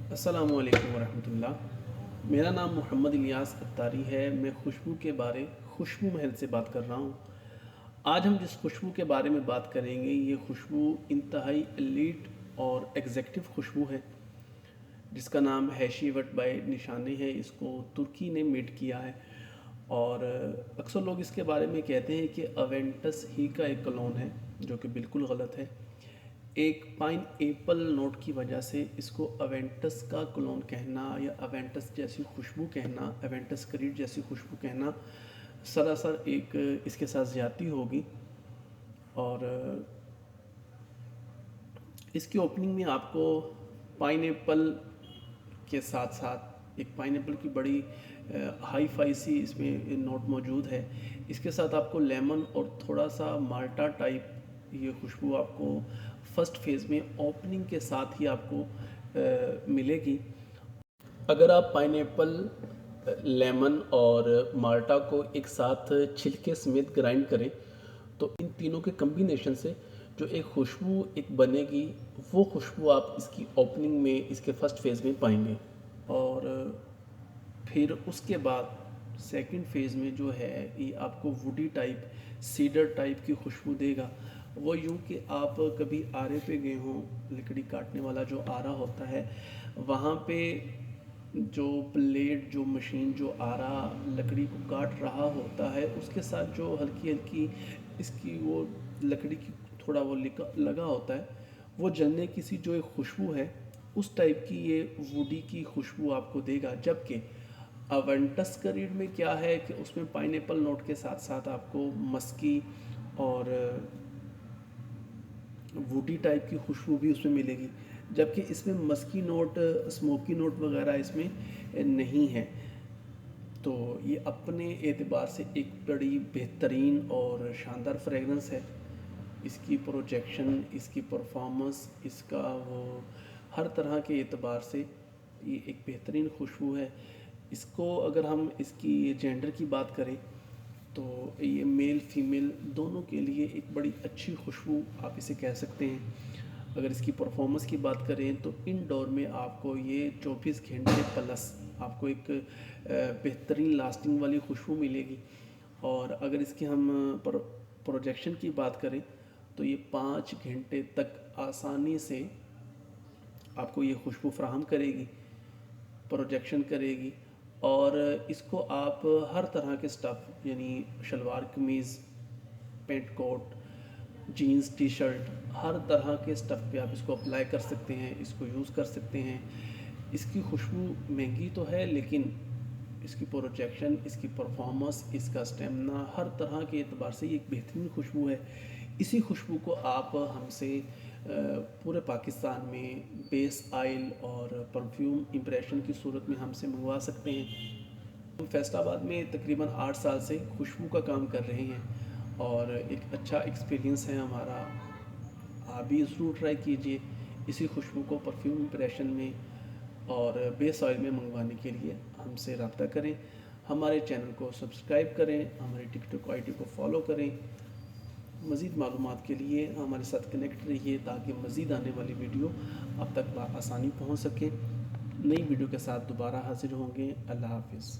السلام علیکم ورحمۃ اللہ۔ میرا نام محمد الیاس اتاری ہے۔ میں خوشبو محل سے بات کر رہا ہوں۔ آج ہم جس خوشبو کے بارے میں بات کریں گے، یہ خوشبو انتہائی ایلیٹ اور ایگزیکٹو خوشبو ہے، جس کا نام ہیشی وٹ بائی نشانے ہے۔ اس کو ترکی نے میڈ کیا ہے، اور اکثر لوگ اس کے بارے میں کہتے ہیں کہ اوینٹس ہی کا ایک کلون ہے، جو کہ بالکل غلط ہے۔ ایک پائن ایپل نوٹ کی وجہ سے اس کو اوینٹس کا کلون کہنا یا اوینٹس جیسی خوشبو کہنا، اوینٹس کریڈ جیسی خوشبو کہنا سراسر ایک اس کے ساتھ زیادتی ہوگی۔ اور اس کی اوپننگ میں آپ کو پائن ایپل کے ساتھ ساتھ ایک پائن ایپل کی بڑی ہائی فائی سی اس میں نوٹ موجود ہے۔ اس کے ساتھ آپ کو لیمن اور تھوڑا سا مالٹا ٹائپ یہ خوشبو آپ کو فرسٹ فیز میں اوپننگ کے ساتھ ہی آپ کو ملے گی۔ اگر آپ پائن ایپل، لیمن اور مالٹا کو ایک ساتھ چھلکے سمیت گرائنڈ کریں تو ان تینوں کے کمبینیشن سے جو ایک خوشبو ایک بنے گی، وہ خوشبو آپ اس کی اوپننگ میں، اس کے فرسٹ فیز میں پائیں گے۔ اور پھر اس کے بعد سیکنڈ فیز میں جو ہے یہ آپ کو ووڈی ٹائپ، سیڈر ٹائپ کی خوشبو دے گا۔ وہ یوں کہ آپ کبھی آرے پہ گئے ہوں، لکڑی کاٹنے والا جو آرا ہوتا ہے، وہاں پہ جو بلیڈ، جو مشین، جو آرا لکڑی کو کاٹ رہا ہوتا ہے، اس کے ساتھ جو ہلکی ہلکی اس کی وہ لکڑی کی تھوڑا وہ لگا ہوتا ہے، وہ جلنے کی سی جو ایک خوشبو ہے، اس ٹائپ کی یہ ووڈی کی خوشبو آپ کو دے گا۔ جبکہ اوینٹس کریڈ میں کیا ہے کہ اس میں پائن ایپل نوٹ کے ساتھ ساتھ آپ کو مسکی اور ووڈی ٹائپ کی خوشبو بھی اس میں ملے گی، جبکہ اس میں مسکی نوٹ، اسموکی نوٹ وغیرہ اس میں نہیں ہے۔ تو یہ اپنے اعتبار سے ایک بڑی بہترین اور شاندار فریگرنس ہے۔ اس کی پروجیکشن، اس کی پرفارمنس، اس کا وہ ہر طرح کے اعتبار سے یہ ایک بہترین خوشبو ہے۔ اس کو اگر ہم اس کی جینڈر کی بات کریں تو یہ میل فیمیل دونوں کے لیے ایک بڑی اچھی خوشبو آپ اسے کہہ سکتے ہیں۔ اگر اس کی پرفارمنس کی بات کریں تو انڈور میں آپ کو یہ 24 گھنٹے پلس آپ کو ایک بہترین لاسٹنگ والی خوشبو ملے گی۔ اور اگر اس کی ہم پروجیکشن کی بات کریں تو یہ 5 گھنٹے تک آسانی سے آپ کو یہ خوشبو فراہم کرے گی، پروجیکشن کرے گی۔ اور اس کو آپ ہر طرح کے سٹف، یعنی شلوار قمیض، پینٹ کوٹ، جینز، ٹی شرٹ، ہر طرح کے سٹف پہ آپ اس کو اپلائی کر سکتے ہیں، اس کو یوز کر سکتے ہیں۔ اس کی خوشبو مہنگی تو ہے، لیکن اس کی پروجیکشن، اس کی پرفارمنس، اس کا اسٹیمنا، ہر طرح کے اعتبار سے یہ ایک بہترین خوشبو ہے۔ اسی خوشبو کو آپ ہم سے پورے پاکستان میں بیس آئل اور پرفیوم امپریشن کی صورت میں ہم سے منگوا سکتے ہیں۔ ہم فیصل آباد میں تقریباً 8 سال سے خوشبو کا کام کر رہے ہیں، اور ایک اچھا ایکسپیرینس ہے ہمارا۔ آپ بھی ضرور ٹرائی کیجئے اسی خوشبو کو پرفیوم امپریشن میں اور بیس آئل میں منگوانے کے لیے ہم سے رابطہ کریں۔ ہمارے چینل کو سبسکرائب کریں، ہماری ٹک ٹاک آئی ڈی کو فالو کریں۔ مزید معلومات کے لیے ہمارے ساتھ کنیکٹ رہیے تاکہ مزید آنے والی ویڈیو آپ تک بآسانی پہنچ سکیں۔ نئی ویڈیو کے ساتھ دوبارہ حاضر ہوں گے۔ اللہ حافظ۔